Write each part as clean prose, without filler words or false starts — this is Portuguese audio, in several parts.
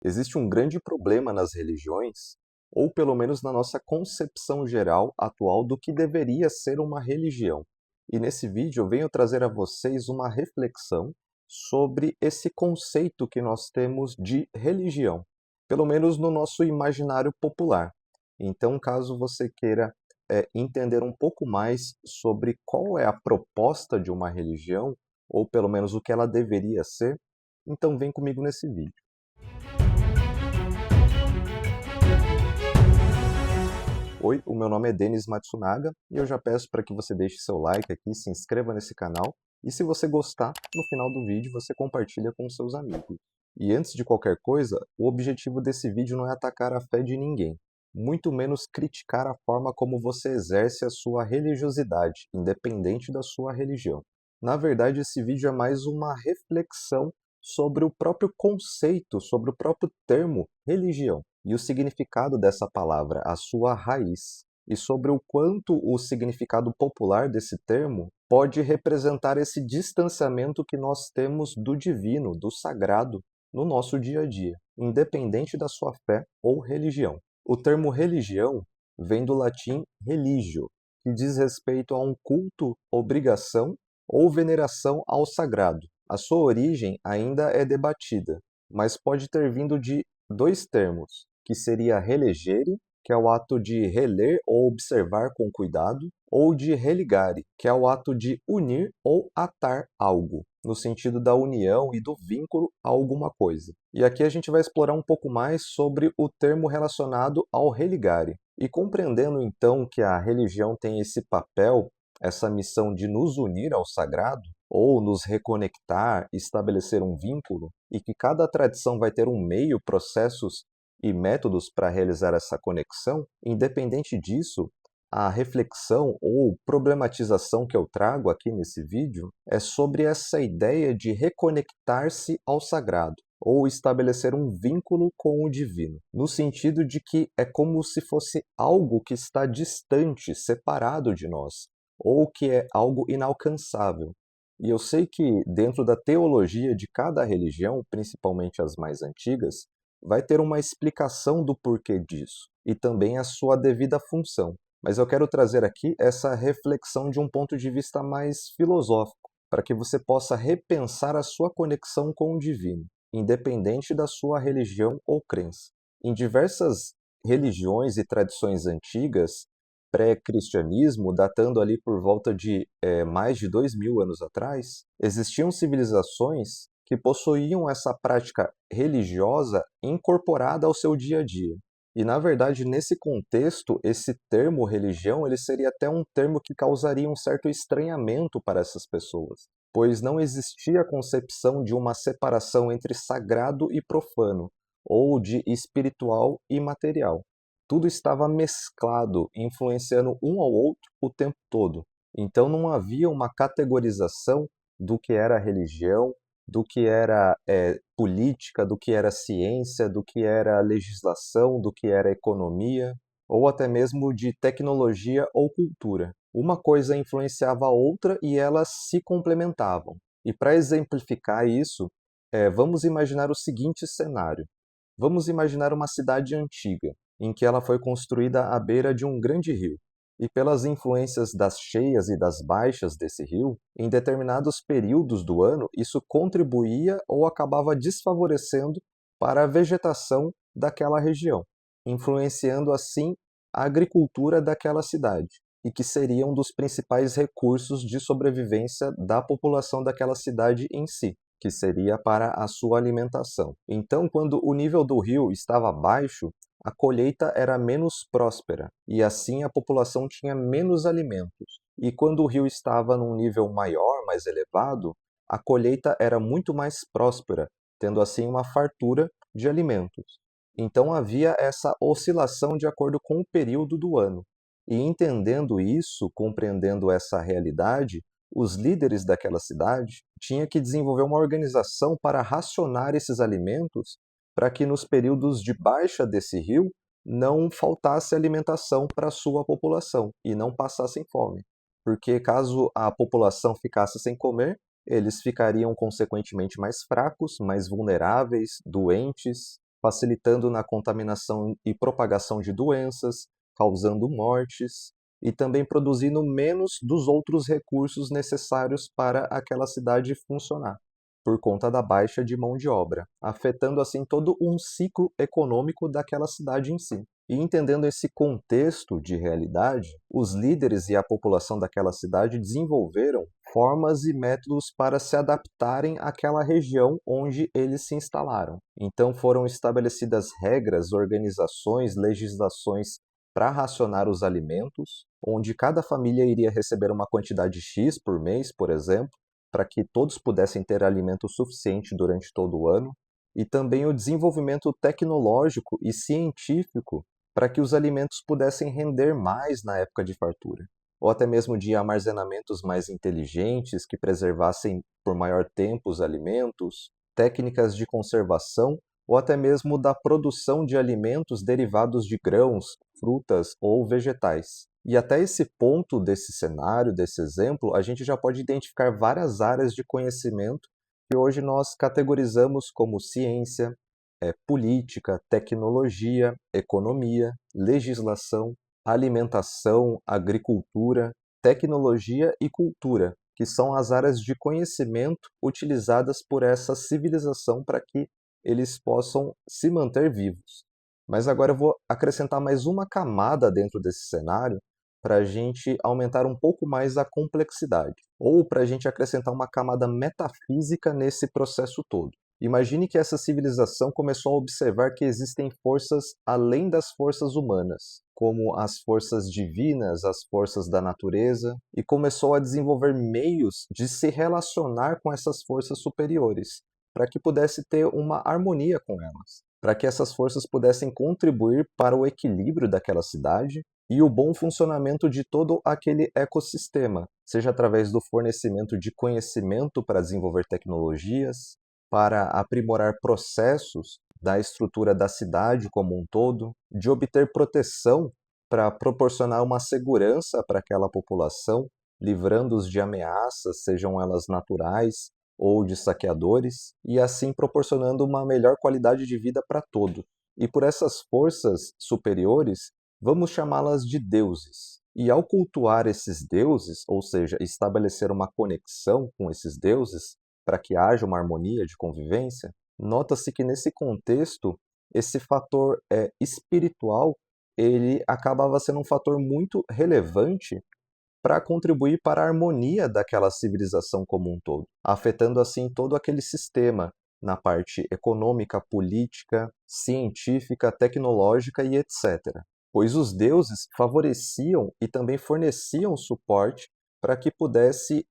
Existe um grande problema nas religiões, ou pelo menos na nossa concepção geral atual do que deveria ser uma religião. E nesse vídeo eu venho trazer a vocês uma reflexão sobre esse conceito que nós temos de religião, pelo menos no nosso imaginário popular. Então, caso você queira entender um pouco mais sobre qual é a proposta de uma religião, ou pelo menos o que ela deveria ser, então vem comigo nesse vídeo. Oi, o meu nome é Denis Matsunaga e eu já peço para que você deixe seu like aqui, se inscreva nesse canal e se você gostar, no final do vídeo você compartilha com seus amigos. E antes de qualquer coisa, o objetivo desse vídeo não é atacar a fé de ninguém, muito menos criticar a forma como você exerce a sua religiosidade, independente da sua religião. Na verdade, esse vídeo é mais uma reflexão sobre o próprio conceito, sobre o próprio termo religião e o significado dessa palavra, a sua raiz, e sobre o quanto o significado popular desse termo pode representar esse distanciamento que nós temos do divino, do sagrado, no nosso dia a dia, independente da sua fé ou religião. O termo religião vem do latim religio, que diz respeito a um culto, obrigação ou veneração ao sagrado. A sua origem ainda é debatida, mas pode ter vindo de dois termos, que seria relegere, que é o ato de reler ou observar com cuidado, ou de religare, que é o ato de unir ou atar algo, no sentido da união e do vínculo a alguma coisa. E aqui a gente vai explorar um pouco mais sobre o termo relacionado ao religare. E compreendendo então que a religião tem esse papel, essa missão de nos unir ao sagrado, ou nos reconectar, estabelecer um vínculo, e que cada tradição vai ter um meio, processos e métodos para realizar essa conexão, independente disso, a reflexão ou problematização que eu trago aqui nesse vídeo é sobre essa ideia de reconectar-se ao sagrado, ou estabelecer um vínculo com o divino, no sentido de que é como se fosse algo que está distante, separado de nós, ou que é algo inalcançável. E eu sei que dentro da teologia de cada religião, principalmente as mais antigas, vai ter uma explicação do porquê disso e também a sua devida função. Mas eu quero trazer aqui essa reflexão de um ponto de vista mais filosófico, para que você possa repensar a sua conexão com o divino, independente da sua religião ou crença. Em diversas religiões e tradições antigas, pré-cristianismo, datando ali por volta de mais de 2000 anos atrás, existiam civilizações que possuíam essa prática religiosa incorporada ao seu dia a dia. E, na verdade, nesse contexto, esse termo religião, ele seria até um termo que causaria um certo estranhamento para essas pessoas, pois não existia a concepção de uma separação entre sagrado e profano, ou de espiritual e material. Tudo estava mesclado, influenciando um ao outro o tempo todo. Então não havia uma categorização do que era religião, do que era política, do que era ciência, do que era legislação, do que era economia, ou até mesmo de tecnologia ou cultura. Uma coisa influenciava a outra e elas se complementavam. E para exemplificar isso, vamos imaginar o seguinte cenário. Vamos imaginar uma cidade antiga, em que ela foi construída à beira de um grande rio. E pelas influências das cheias e das baixas desse rio, em determinados períodos do ano, isso contribuía ou acabava desfavorecendo para a vegetação daquela região, influenciando assim a agricultura daquela cidade, e que seria um dos principais recursos de sobrevivência da população daquela cidade em si, que seria para a sua alimentação. Então, quando o nível do rio estava baixo, a colheita era menos próspera e assim a população tinha menos alimentos. E quando o rio estava num nível maior, mais elevado, a colheita era muito mais próspera, tendo assim uma fartura de alimentos. Então havia essa oscilação de acordo com o período do ano. E entendendo isso, compreendendo essa realidade, os líderes daquela cidade tinham que desenvolver uma organização para racionar esses alimentos para que nos períodos de baixa desse rio não faltasse alimentação para a sua população e não passassem fome. Porque caso a população ficasse sem comer, eles ficariam consequentemente mais fracos, mais vulneráveis, doentes, facilitando na contaminação e propagação de doenças, causando mortes e também produzindo menos dos outros recursos necessários para aquela cidade funcionar, por conta da baixa de mão de obra, afetando assim todo um ciclo econômico daquela cidade em si. E entendendo esse contexto de realidade, os líderes e a população daquela cidade desenvolveram formas e métodos para se adaptarem àquela região onde eles se instalaram. Então foram estabelecidas regras, organizações, legislações para racionar os alimentos, onde cada família iria receber uma quantidade X por mês, por exemplo, para que todos pudessem ter alimento suficiente durante todo o ano, e também o desenvolvimento tecnológico e científico para que os alimentos pudessem render mais na época de fartura, ou até mesmo de armazenamentos mais inteligentes que preservassem por maior tempo os alimentos, técnicas de conservação ou até mesmo da produção de alimentos derivados de grãos, frutas ou vegetais. E até esse ponto desse cenário, desse exemplo, a gente já pode identificar várias áreas de conhecimento que hoje nós categorizamos como ciência, política, tecnologia, economia, legislação, alimentação, agricultura, tecnologia e cultura, que são as áreas de conhecimento utilizadas por essa civilização para que eles possam se manter vivos. Mas agora eu vou acrescentar mais uma camada dentro desse cenário para a gente aumentar um pouco mais a complexidade, ou para a gente acrescentar uma camada metafísica nesse processo todo. Imagine que essa civilização começou a observar que existem forças além das forças humanas, como as forças divinas, as forças da natureza, e começou a desenvolver meios de se relacionar com essas forças superiores, para que pudesse ter uma harmonia com elas, para que essas forças pudessem contribuir para o equilíbrio daquela cidade e o bom funcionamento de todo aquele ecossistema, seja através do fornecimento de conhecimento para desenvolver tecnologias, para aprimorar processos da estrutura da cidade como um todo, de obter proteção para proporcionar uma segurança para aquela população, livrando-os de ameaças, sejam elas naturais ou de saqueadores, e assim proporcionando uma melhor qualidade de vida para todos. E por essas forças superiores, vamos chamá-las de deuses. E ao cultuar esses deuses, ou seja, estabelecer uma conexão com esses deuses, para que haja uma harmonia de convivência, nota-se que nesse contexto, esse fator espiritual, ele acabava sendo um fator muito relevante para contribuir para a harmonia daquela civilização como um todo, afetando assim todo aquele sistema na parte econômica, política, científica, tecnológica e etc. Pois os deuses favoreciam e também forneciam suporte para que pudesse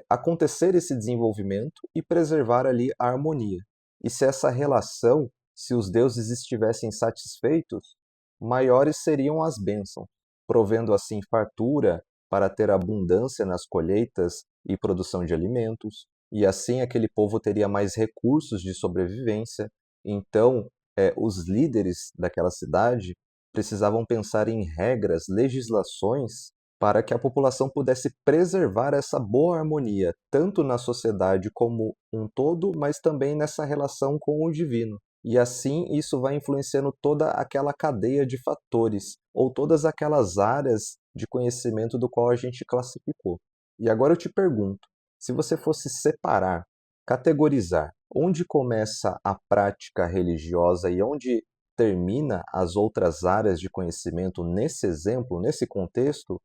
acontecer esse desenvolvimento e preservar ali a harmonia. E se essa relação, se os deuses estivessem satisfeitos, maiores seriam as bênçãos, provendo assim fartura para ter abundância nas colheitas e produção de alimentos, e assim aquele povo teria mais recursos de sobrevivência. Então, os líderes daquela cidade precisavam pensar em regras, legislações para que a população pudesse preservar essa boa harmonia, tanto na sociedade como um todo, mas também nessa relação com o divino. E assim isso vai influenciando toda aquela cadeia de fatores, ou todas aquelas áreas de conhecimento do qual a gente classificou. E agora eu te pergunto, se você fosse separar, categorizar, onde começa a prática religiosa e onde termina as outras áreas de conhecimento nesse exemplo, nesse contexto,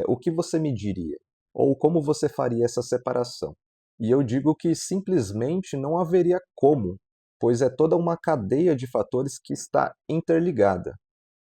o que você me diria? Ou como você faria essa separação? E eu digo que simplesmente não haveria como, pois é toda uma cadeia de fatores que está interligada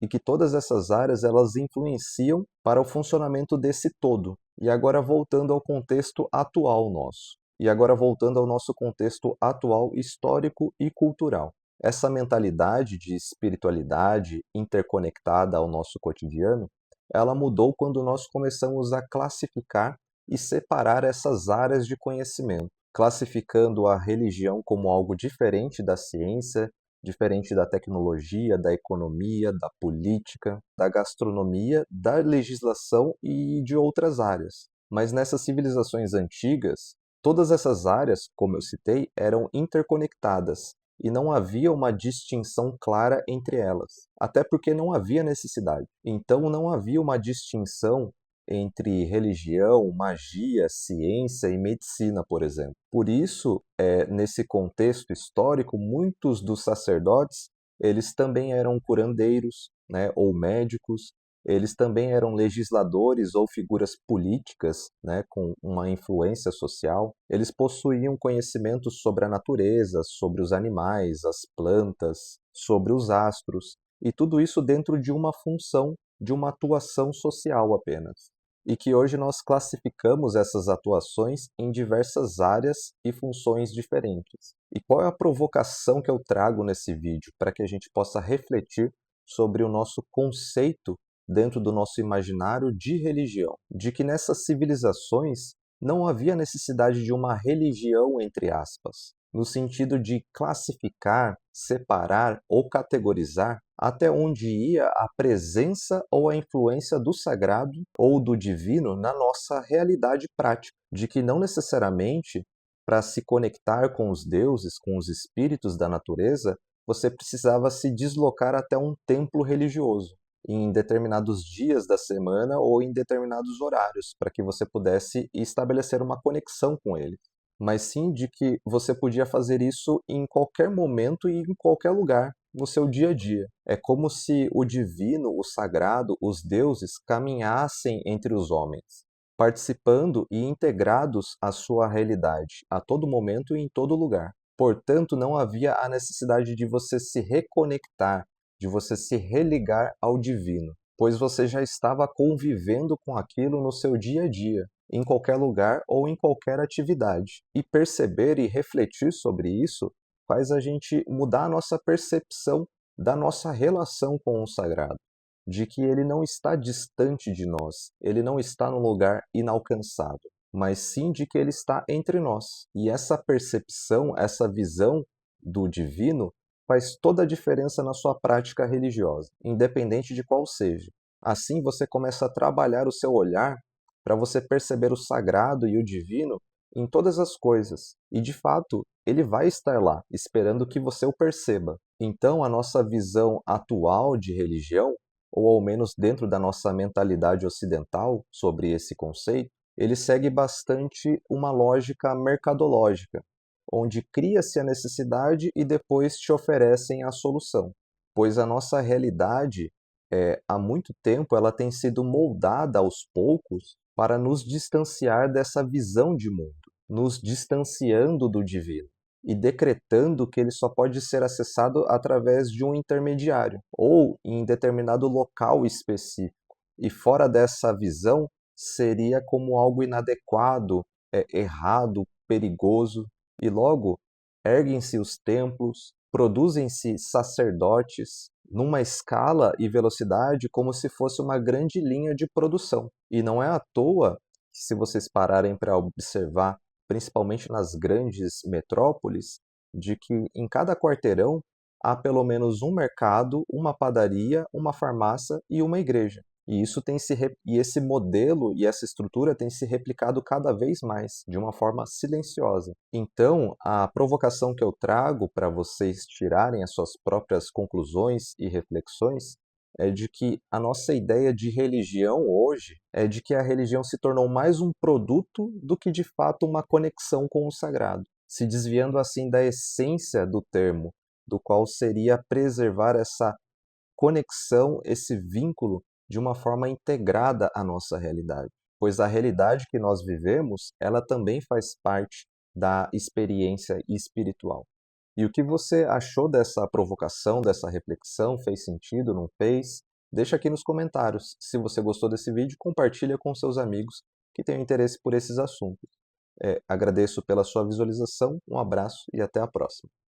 e que todas essas áreas elas influenciam para o funcionamento desse todo. E agora voltando ao contexto atual nosso. E agora voltando ao nosso contexto atual histórico e cultural. Essa mentalidade de espiritualidade interconectada ao nosso cotidiano, ela mudou quando nós começamos a classificar e separar essas áreas de conhecimento, classificando a religião como algo diferente da ciência, diferente da tecnologia, da economia, da política, da gastronomia, da legislação e de outras áreas. Mas nessas civilizações antigas, todas essas áreas, como eu citei, eram interconectadas e não havia uma distinção clara entre elas, até porque não havia necessidade. Então não havia uma distinção entre religião, magia, ciência e medicina, por exemplo. Por isso, nesse contexto histórico, muitos dos sacerdotes, eles também eram curandeiros, né, ou médicos, eles também eram legisladores ou figuras políticas, né, com uma influência social. Eles possuíam conhecimentos sobre a natureza, sobre os animais, as plantas, sobre os astros, e tudo isso dentro de uma função, de uma atuação social apenas. E que hoje nós classificamos essas atuações em diversas áreas e funções diferentes. E qual é a provocação que eu trago nesse vídeo para que a gente possa refletir sobre o nosso conceito dentro do nosso imaginário de religião, de que nessas civilizações não havia necessidade de uma religião, entre aspas, no sentido de classificar, separar ou categorizar até onde ia a presença ou a influência do sagrado ou do divino na nossa realidade prática, de que não necessariamente para se conectar com os deuses, com os espíritos da natureza, você precisava se deslocar até um templo religioso em determinados dias da semana ou em determinados horários, para que você pudesse estabelecer uma conexão com ele. Mas sim de que você podia fazer isso em qualquer momento e em qualquer lugar, no seu dia a dia. É como se o divino, o sagrado, os deuses caminhassem entre os homens, participando e integrados à sua realidade, a todo momento e em todo lugar. Portanto, não havia a necessidade de você se reconectar, de você se religar ao divino, pois você já estava convivendo com aquilo no seu dia a dia, em qualquer lugar ou em qualquer atividade. E perceber e refletir sobre isso faz a gente mudar a nossa percepção da nossa relação com o sagrado, de que ele não está distante de nós, ele não está num lugar inalcançável, mas sim de que ele está entre nós. E essa percepção, essa visão do divino faz toda a diferença na sua prática religiosa, independente de qual seja. Assim você começa a trabalhar o seu olhar para você perceber o sagrado e o divino em todas as coisas. E de fato, ele vai estar lá, esperando que você o perceba. Então, a nossa visão atual de religião, ou ao menos dentro da nossa mentalidade ocidental sobre esse conceito, ele segue bastante uma lógica mercadológica, onde cria-se a necessidade e depois te oferecem a solução. Pois a nossa realidade, há muito tempo, ela tem sido moldada aos poucos para nos distanciar dessa visão de mundo, nos distanciando do divino e decretando que ele só pode ser acessado através de um intermediário ou em determinado local específico. E fora dessa visão, seria como algo inadequado, errado, perigoso. E logo erguem-se os templos, produzem-se sacerdotes numa escala e velocidade como se fosse uma grande linha de produção. E não é à toa que, se vocês pararem para observar, principalmente nas grandes metrópoles, de que em cada quarteirão há pelo menos um mercado, uma padaria, uma farmácia e uma igreja. E isso e esse modelo e essa estrutura tem se replicado cada vez mais, de uma forma silenciosa. Então, a provocação que eu trago para vocês tirarem as suas próprias conclusões e reflexões é de que a nossa ideia de religião hoje é de que a religião se tornou mais um produto do que de fato uma conexão com o sagrado, se desviando assim da essência do termo, do qual seria preservar essa conexão, esse vínculo de uma forma integrada à nossa realidade, pois a realidade que nós vivemos, ela também faz parte da experiência espiritual. E o que você achou dessa provocação, dessa reflexão? Fez sentido, não fez? Deixa aqui nos comentários. Se você gostou desse vídeo, compartilha com seus amigos que tenham interesse por esses assuntos. Agradeço pela sua visualização, um abraço e até a próxima.